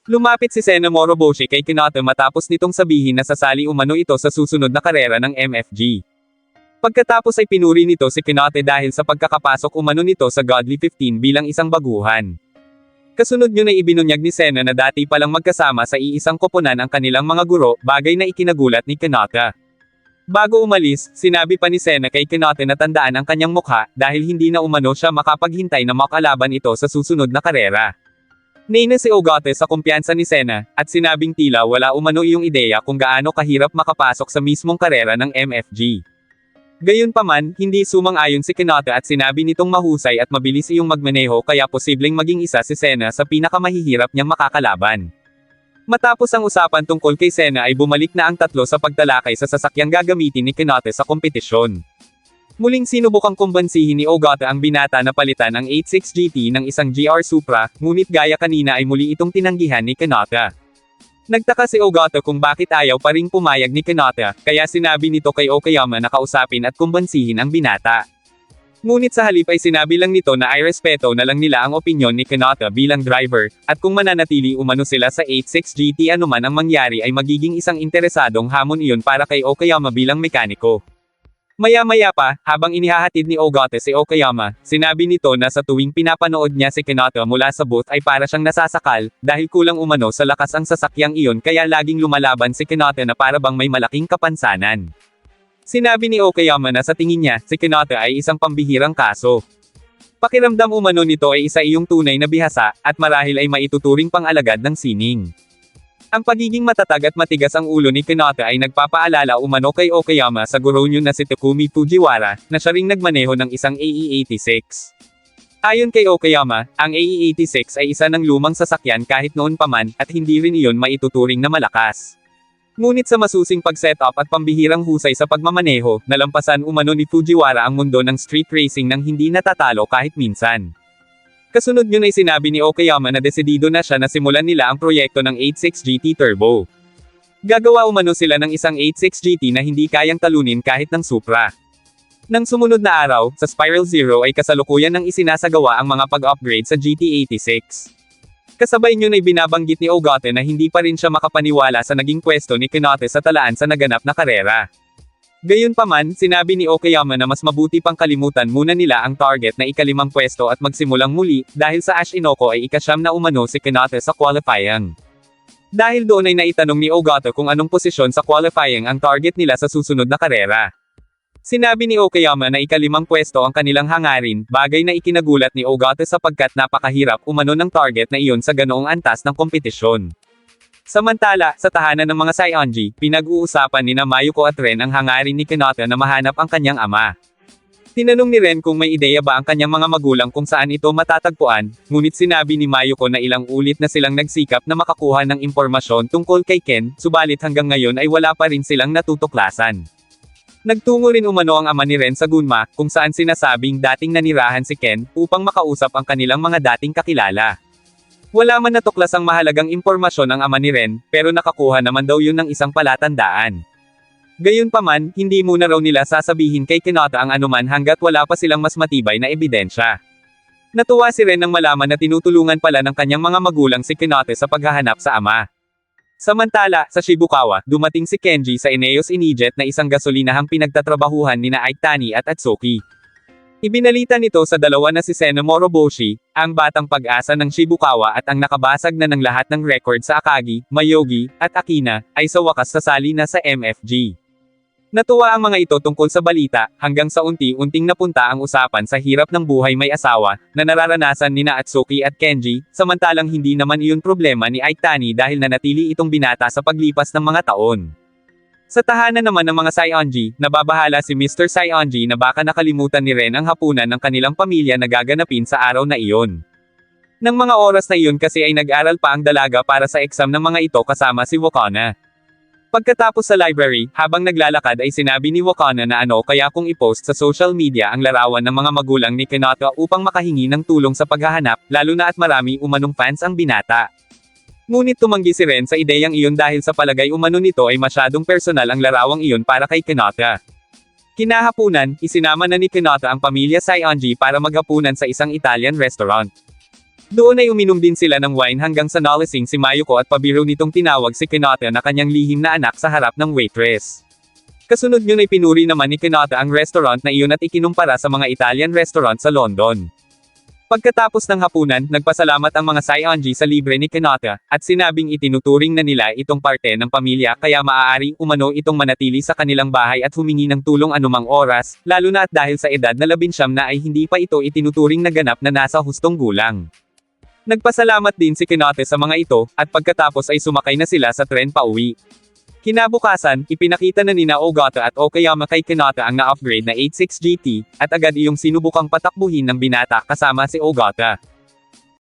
Lumapit si Sena Moroboshi kay Hinata matapos nitong sabihin na sasali umano ito sa susunod na karera ng MFG. Pagkatapos ay pinuri nito si Hinata dahil sa pagkakapasok umano nito sa Godly 15 bilang isang baguhan. Kasunod yun ay ibinunyag ni Sena na dati palang magkasama sa iisang koponan ang kanilang mga guro, bagay na ikinagulat ni Hinata. Bago umalis, sinabi pa ni Sena kay Hinata na tandaan ang kanyang mukha, dahil hindi na umano siya makapaghintay na makalaban ito sa susunod na karera. Naina si Ogata sa kumpiyansa ni Sena, at sinabing tila wala umano iyong ideya kung gaano kahirap makapasok sa mismong karera ng MFG. Gayunpaman, hindi sumang-ayon si Hinata at sinabi nitong mahusay at mabilis iyong magmaneho kaya posibleng maging isa si Sena sa pinakamahihirap niyang makakalaban. Matapos ang usapan tungkol kay Sena ay bumalik na ang tatlo sa pagtalakay sa sasakyang gagamitin ni Hinata sa kompetisyon. Muling sinubukang kumbansihin ni Ogata ang binata na palitan ang 86 GT ng isang GR Supra, ngunit gaya kanina ay muli itong tinanggihan ni Hinata. Nagtaka si Ogata kung bakit ayaw pa ring pumayag ni Hinata, kaya sinabi nito kay Okayama na kausapin at kumbansihin ang binata. Ngunit sa halip ay sinabi lang nito na ay respeto na lang nila ang opinyon ni Hinata bilang driver, at kung mananatili umano sila sa 86 GT anuman ang mangyari ay magiging isang interesadong hamon iyon para kay Okayama bilang mekaniko. Maya-maya pa, habang inihahatid ni Ogata si Okayama, sinabi nito na sa tuwing pinapanood niya si Hinata mula sa booth ay para siyang nasasakal, dahil kulang umano sa lakas ang sasakyang iyon kaya laging lumalaban si Hinata na para bang may malaking kapansanan. Sinabi ni Okayama na sa tingin niya, si Hinata ay isang pambihirang kaso. Pakiramdam umano nito ay isa iyong tunay na bihasa, at marahil ay maituturing pang alagad ng sining. Ang pagiging matatag at matigas ang ulo ni Hinata ay nagpapaalala umano kay Okayama sa guro niyo na si Takumi Fujiwara, na siya ring nagmaneho ng isang AE-86. Ayon kay Okayama, ang AE-86 ay isa ng lumang sasakyan kahit noon pa man, at hindi rin iyon maituturing na malakas. Ngunit sa masusing pag-setup at pambihirang husay sa pagmamaneho, nalampasan umano ni Fujiwara ang mundo ng street racing nang hindi natatalo kahit minsan. Kasunod yun ay sinabi ni Okayama na desidido na siya na simulan nila ang proyekto ng 86 GT Turbo. Gagawa umano sila ng isang 86 GT na hindi kayang talunin kahit ng Supra. Nang sumunod na araw, sa Spiral Zero ay kasalukuyan ng isinasagawa ang mga pag-upgrade sa GT86. Kasabay yun ay binabanggit ni Ogata na hindi pa rin siya makapaniwala sa naging pwesto ni Hinata sa talaan sa naganap na karera. Gayunpaman, sinabi ni Okayama na mas mabuti pang kalimutan muna nila ang target na ika-5 pwesto at magsimulang muli, dahil sa Ashinoko ay ika-9 na umano si Hinata sa qualifying. Dahil doon ay naitanong ni Ogata kung anong posisyon sa qualifying ang target nila sa susunod na karera. Sinabi ni Okayama na ika-5 pwesto ang kanilang hangarin, bagay na ikinagulat ni Ogata sapagkat napakahirap umano ng target na iyon sa ganoong antas ng kompetisyon. Samantala, sa tahanan ng mga Saionji, pinag-uusapan ni Mayuko at Ren ang hangarin ni Hinata na mahanap ang kanyang ama. Tinanong ni Ren kung may ideya ba ang kanyang mga magulang kung saan ito matatagpuan, ngunit sinabi ni Mayuko na ilang ulit na silang nagsikap na makakuha ng impormasyon tungkol kay Ken, subalit hanggang ngayon ay wala pa rin silang natutuklasan. Nagtungo rin umano ang ama ni Ren sa Gunma, kung saan sinasabing dating nanirahan si Ken, upang makausap ang kanilang mga dating kakilala. Wala man natuklas ang mahalagang impormasyon ang ama ni Ren, pero nakakuha naman daw yun ng isang palatandaan. Gayunpaman, hindi muna raw nila sasabihin kay Hinata ang anuman hanggat wala pa silang mas matibay na ebidensya. Natuwa si Ren nang malaman na tinutulungan pala ng kanyang mga magulang si Hinata sa paghahanap sa ama. Samantala, sa Shibukawa, dumating si Kenji sa Eneos Inejet na isang gasolinahang pinagtatrabahuhan nina Aitani at Atsuki. Ibinalita nito sa dalawa na si Sena Moroboshi, ang batang pag-asa ng Shibukawa at ang nakabasag na ng lahat ng record sa Akagi, Mayogi, at Akina, ay sa wakas sasali na sa MFG. Natuwa ang mga ito tungkol sa balita, hanggang sa unti-unting napunta ang usapan sa hirap ng buhay may asawa, na nararanasan nina Atsuki at Kenji, samantalang hindi naman iyon problema ni Aitani dahil nanatili itong binata sa paglipas ng mga taon. Sa tahanan naman ng mga Saionji, nababahala si Mr. Saionji na baka nakalimutan ni Ren ang hapunan ng kanilang pamilya na gaganapin sa araw na iyon. Nang mga oras na iyon kasi ay nag-aral pa ang dalaga para sa exam ng mga ito kasama si Wakana. Pagkatapos sa library, habang naglalakad ay sinabi ni Wakana na kaya kung i-post sa social media ang larawan ng mga magulang ni Hinata upang makahingi ng tulong sa paghahanap, lalo na at marami umanong fans ang binata. Ngunit tumanggi si Ren sa ideyang iyon dahil sa palagay umano nito ay masyadong personal ang larawang iyon para kay Hinata. Kinahapunan, isinama na ni Hinata ang pamilya Saionji para maghapunan sa isang Italian restaurant. Doon ay uminom din sila ng wine hanggang sa nalasing si Mayuko at pabiro nitong tinawag si Hinata na kanyang lihim na anak sa harap ng waitress. Kasunod yun ay pinuri naman ni Hinata ang restaurant na iyon at ikinumpara sa mga Italian restaurant sa London. Pagkatapos ng hapunan, nagpasalamat ang mga Saionji sa libre ni Hinata, at sinabing itinuturing na nila itong parte ng pamilya kaya maaaring umano itong manatili sa kanilang bahay at humingi ng tulong anumang oras, lalo na at dahil sa edad na 19 na ay hindi pa ito itinuturing na ganap na nasa hustong gulang. Nagpasalamat din si Hinata sa mga ito, at pagkatapos ay sumakay na sila sa tren pauwi. Kinabukasan, ipinakita na nina Ogata at Okayama kay Hinata ang na-upgrade na 86 GT, at agad iyong sinubukang patakbuhin ng binata kasama si Ogata.